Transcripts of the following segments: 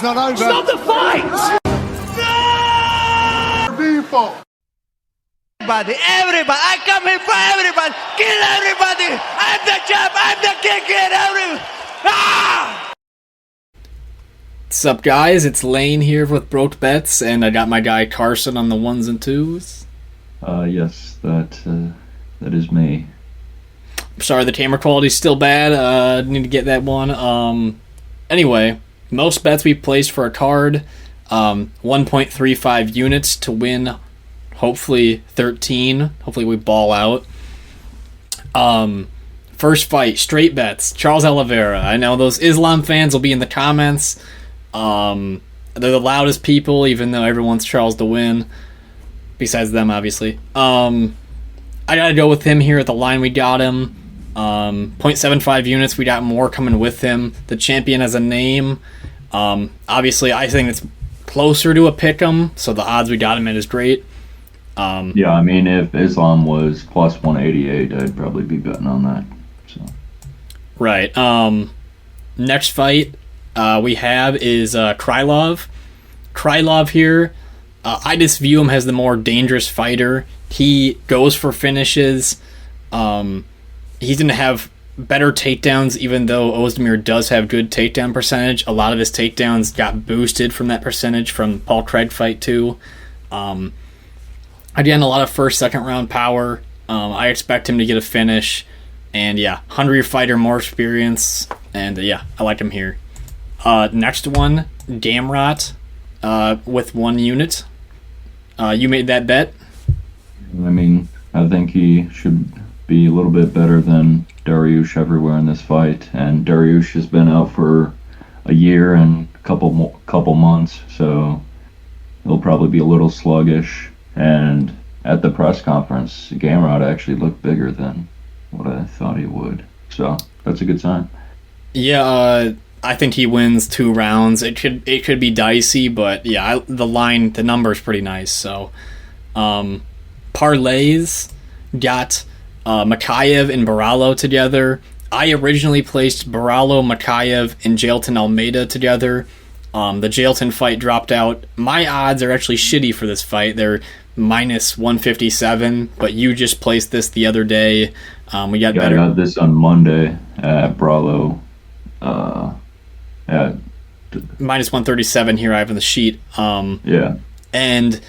fight's not over. Stop the fight! People. Everybody, I come here for everybody. Kill everybody. I'm the champ. I'm the king here. What's up, guys? It's Lane here with Broke Bets, and I got my guy Carson on the ones and twos. Yes, that is me. I'm sorry, the camera quality's still bad. Need to get that one. Anyway, most bets we placed for a card, 1.35 units to win, hopefully 13. Hopefully we ball out. First fight, straight bets, Charles Oliveira. I know those Islam fans will be in the comments. They're the loudest people, even though everyone wants Charles to win. Besides them, obviously. I gotta go with him here at the line we got him. 0.75 units, we got more coming with him. The champion has a name. Obviously, I think it's closer to a pick'em, so the odds we got him at is great. Yeah, I mean, if Islam was plus 188, I'd probably be betting on that. So. Right. Next fight we have is Krylov. Krylov here, I just view him as the more dangerous fighter. He goes for finishes. He's going to have better takedowns, even though Oezdemir does have good takedown percentage. A lot of his takedowns got boosted from that percentage from Paul Craig fight too. Again, a lot of first, second round power. I expect him to get a finish. And yeah, hungrier fighter, more experience. And yeah, I like him here. Next one, Gamrot with 1 unit. You made that bet? I mean, I think he should be a little bit better than Dariush everywhere in this fight. And Dariush has been out for a year and a couple months, so he'll probably be a little sluggish. And at the press conference, Gamrot actually looked bigger than what I thought he would. So that's a good sign. Yeah, I think he wins 2 rounds. It could be dicey, but yeah, the number's pretty nice. So, parlays got Mokaev and Borralho together. I originally placed Borralho, Mokaev, and Jailton Almeida together. The Jailton fight dropped out. My odds are actually shitty for this fight. They're minus 157, but you just placed this the other day. We got better. I got this on Monday at Borralho. At minus 137 here I have on the sheet. Yeah. And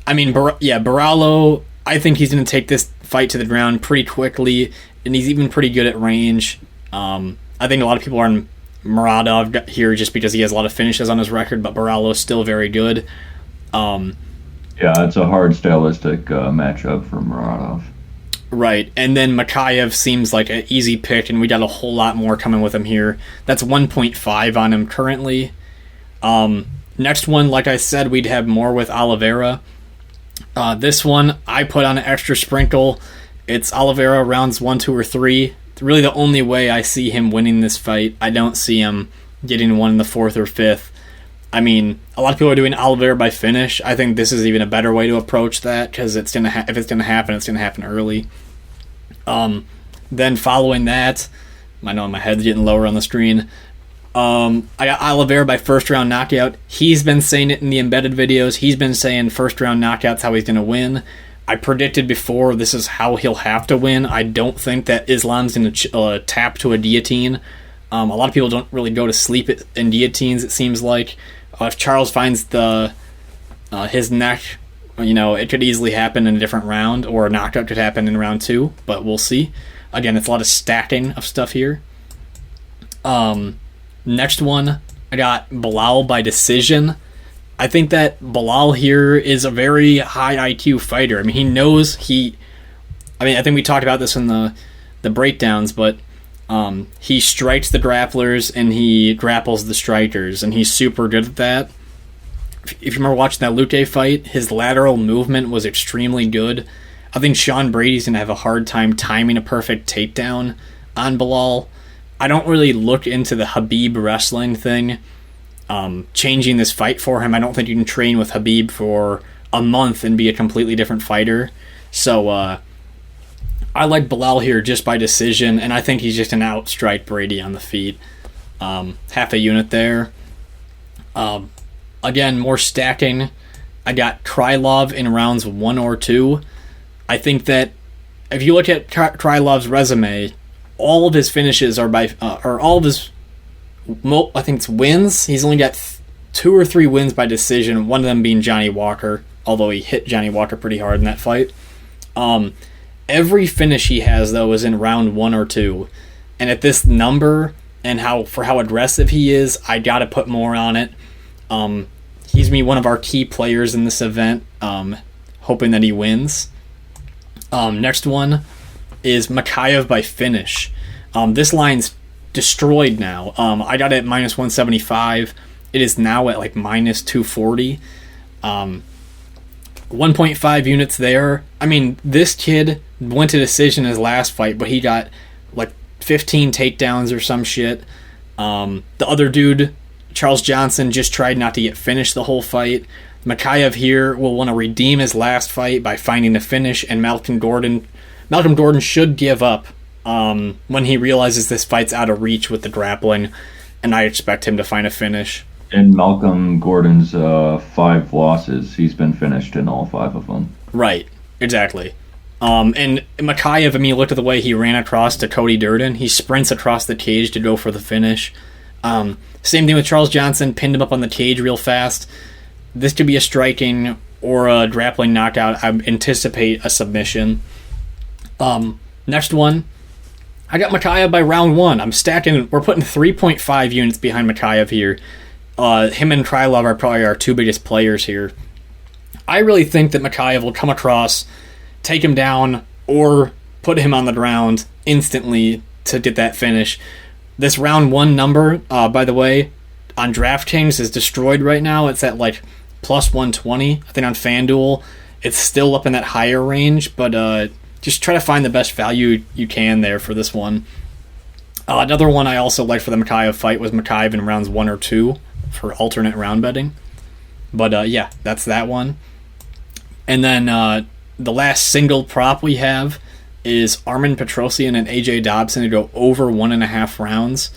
I mean, Borralho, I think he's going to take this fight to the ground pretty quickly, and he's even pretty good at range. I think a lot of people are on Muradov here just because he has a lot of finishes on his record, but Borralho is still very good. Yeah, it's a hard stylistic matchup for Muradov. Right, and then Mokaev seems like an easy pick, and we got a whole lot more coming with him here. That's 1.5 on him currently. Next one, like I said, we'd have more with Oliveira. This one, I put on an extra sprinkle. It's Oliveira rounds 1, 2, or 3. It's really the only way I see him winning this fight. I don't see him getting one in the 4th or 5th. I mean, a lot of people are doing Oliveira by finish. I think this is even a better way to approach that, because if it's gonna happen, it's gonna happen early. Then following that, I know my head's getting lower on the screen. I got Oliveira by first round knockout. He's been saying it in the embedded videos. He's been saying first round knockout's how he's gonna win. I predicted before this is how he'll have to win. I don't think that Islam's gonna tap to a guillotine. A lot of people don't really go to sleep in guillotines, it seems like. If Charles finds his neck, it could easily happen in a different round, or a knockout could happen in round 2, but we'll see. Again, it's a lot of stacking of stuff here. Next one, I got Belal by decision. I think that Belal here is a very high IQ fighter. I mean, he knows I think we talked about this in the breakdowns, but he strikes the grapplers and he grapples the strikers, and he's super good at that. If you remember watching that Luque fight, his lateral movement was extremely good. I think Sean Brady's going to have a hard time timing a perfect takedown on Belal. I don't really look into the Khabib wrestling thing, changing this fight for him. I don't think you can train with Khabib for a month and be a completely different fighter. So, I like Belal here just by decision, and I think he's just going to outstrike Brady on the feet. Half a unit there. Again, more stacking. I got Krylov in rounds 1 or 2. I think that if you look at Krylov's resume, all of his finishes are or all of his, I think it's wins. He's only got 2 or 3 wins by decision, one of them being Johnny Walker, although he hit Johnny Walker pretty hard in that fight. Every finish he has, though, is in round 1 or 2. And at this number, and how aggressive he is, I gotta put more on it. He's me one of our key players in this event, hoping that he wins. Next one is Mokaev by finish. This line's destroyed now. I got it at minus 175. It is now at like minus 240. 1.5 units there. I mean, this kid went to decision his last fight, but he got like 15 takedowns or some shit. The other dude, Charles Johnson, just tried not to get finished the whole fight. Mokaev here will want to redeem his last fight by finding a finish, and Malcom Gordan should give up when he realizes this fight's out of reach with the grappling, and I expect him to find a finish. In Malcom Gordon's 5 losses, he's been finished in all 5 of them. Right, exactly. And Mokaev, I mean, look at the way he ran across to Cody Durden. He sprints across the cage to go for the finish. Same thing with Charles Johnson, pinned him up on the cage real fast. This could be a striking or a grappling knockout. I anticipate a submission. Next one, I got Mokaev by round 1. I'm stacking. We're putting 3.5 units behind Mokaev here. Him and Krylov are probably our 2 biggest players here. I really think that Mokaev will come across, take him down, or put him on the ground instantly to get that finish. This round 1 number, by the way, on DraftKings is destroyed right now. It's at like plus 120. I think on FanDuel, it's still up in that higher range, but just try to find the best value you can there for this one. Another one I also liked for the Mokaev fight was Mokaev in rounds 1 or 2 for alternate round betting. But yeah, that's that one. And then the last single prop we have is Armen Petrosyan and AJ Dobson to go over 1.5 rounds.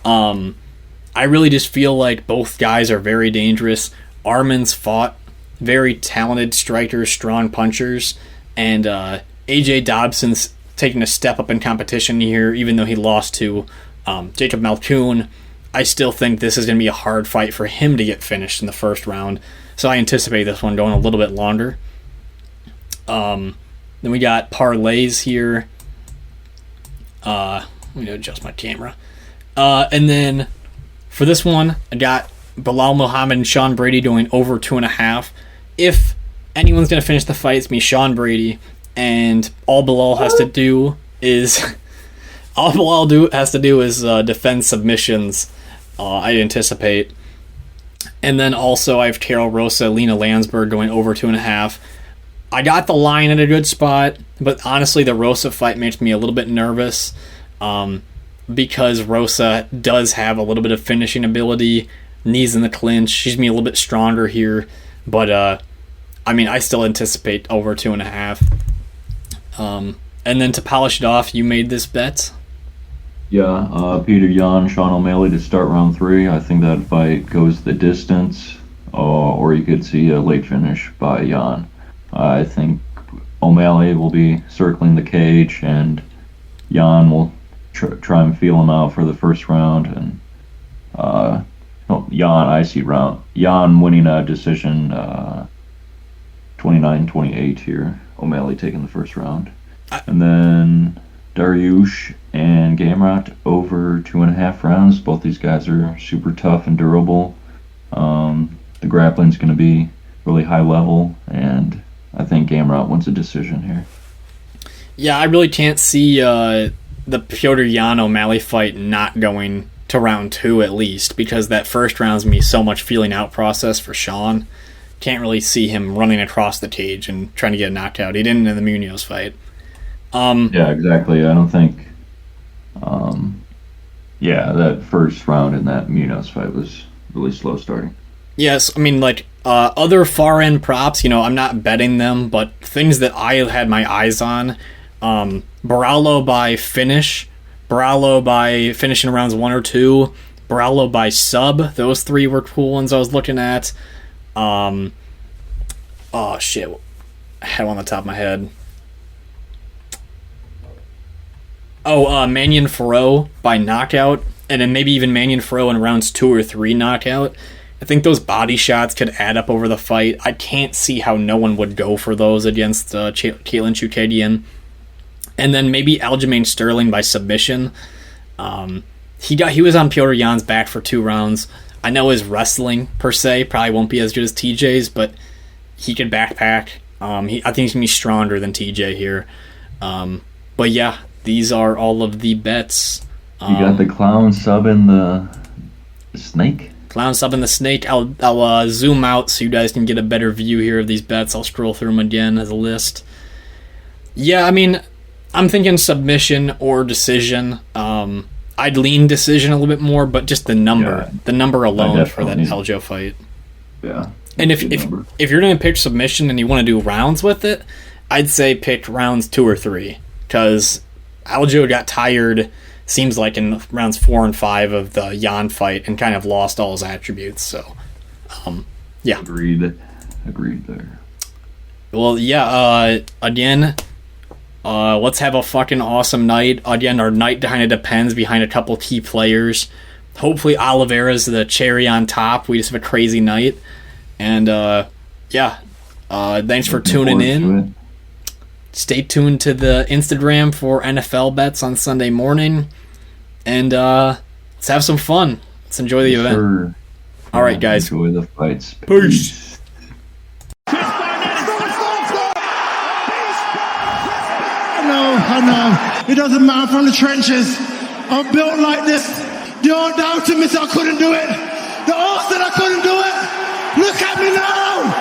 I really just feel like both guys are very dangerous. Armen's fought very talented strikers, strong punchers, and AJ Dobson's taking a step up in competition here, even though he lost to Jacob Malkoun. I still think this is going to be a hard fight for him to get finished in the first round, so I anticipate this one going a little bit longer. Then we got parlays here. Let me adjust my camera. And then for this one, I got Belal Muhammad and Sean Brady going over 2.5. If anyone's going to finish the fight, it's me, Sean Brady, and all Belal has to do is defend submissions. I anticipate. And then also I have Karol, Rosa, Lina, Lansberg going over 2.5. I got the line at a good spot, but honestly, the Rosa fight makes me a little bit nervous because Rosa does have a little bit of finishing ability, knees in the clinch. She's me a little bit stronger here, but I mean, I still anticipate over 2.5. And then to polish it off, you made this bet. Yeah, Peter Yan, Sean O'Malley to start round 3. I think that fight goes the distance, or you could see a late finish by Yan. I think O'Malley will be circling the cage, and Yan will try and feel him out for the first round. And Yan winning a decision 29-28 here. O'Malley taking the first round. And then Dariush and Gamrot over 2.5 rounds. Both these guys are super tough and durable. The grappling's going to be really high level, and I think Gamrot wins a decision here. Yeah, I really can't see the Petr Yan O'Malley fight not going to round 2 at least, because that first round's going to be so much feeling out process for Sean. Can't really see him running across the cage and trying to get a knockout. He didn't in the Munoz fight. Yeah, exactly. I don't think... that first round in that Munoz fight was really slow starting. Yes, I mean, like, other far-end props, I'm not betting them, but things that I had my eyes on, Borralho by finish, Borralho by finishing rounds 1 or 2, Borralho by sub. Those 3 were cool ones I was looking at. Oh shit, I had one on the top of my head. Mannion Farrow by knockout, and then maybe even Mannion Farrow in rounds 2 or 3 knockout. I think those body shots could add up over the fight. I can't see how no one would go for those against Katlyn Chookagian. And then maybe Aljamain Sterling by submission. He was on Petr Yan's back for 2 rounds. I know his wrestling, per se, probably won't be as good as TJ's, but he could backpack. I think he's going to be stronger than TJ here. But yeah, these are all of the bets. You got the clown sub and the snake? Clown sub and the snake. I'll zoom out so you guys can get a better view here of these bets. I'll scroll through them again as a list. Yeah, I mean, I'm thinking submission or decision. I'd lean decision a little bit more, but just the number alone for that Aljo fight. Yeah. And if you're going to pick submission and you want to do rounds with it, I'd say pick rounds 2 or 3, because Aljo got tired, seems like, in rounds 4 and 5 of the Yan fight and kind of lost all his attributes. So, yeah. Agreed there. Well, yeah, again, let's have a fucking awesome night. Again, our night kind of depends behind a couple key players. Hopefully Oliveira's the cherry on top. We just have a crazy night. And, thanks for tuning in. Stay tuned to the Instagram for NFL bets on Sunday morning. And let's have some fun. Let's enjoy the event. Sure. All right, guys. Enjoy the fights. Peace. I know. It doesn't matter, I'm from the trenches. I'm built like this. The old doubted me said I couldn't do it. The old said I couldn't do it. Look at me now.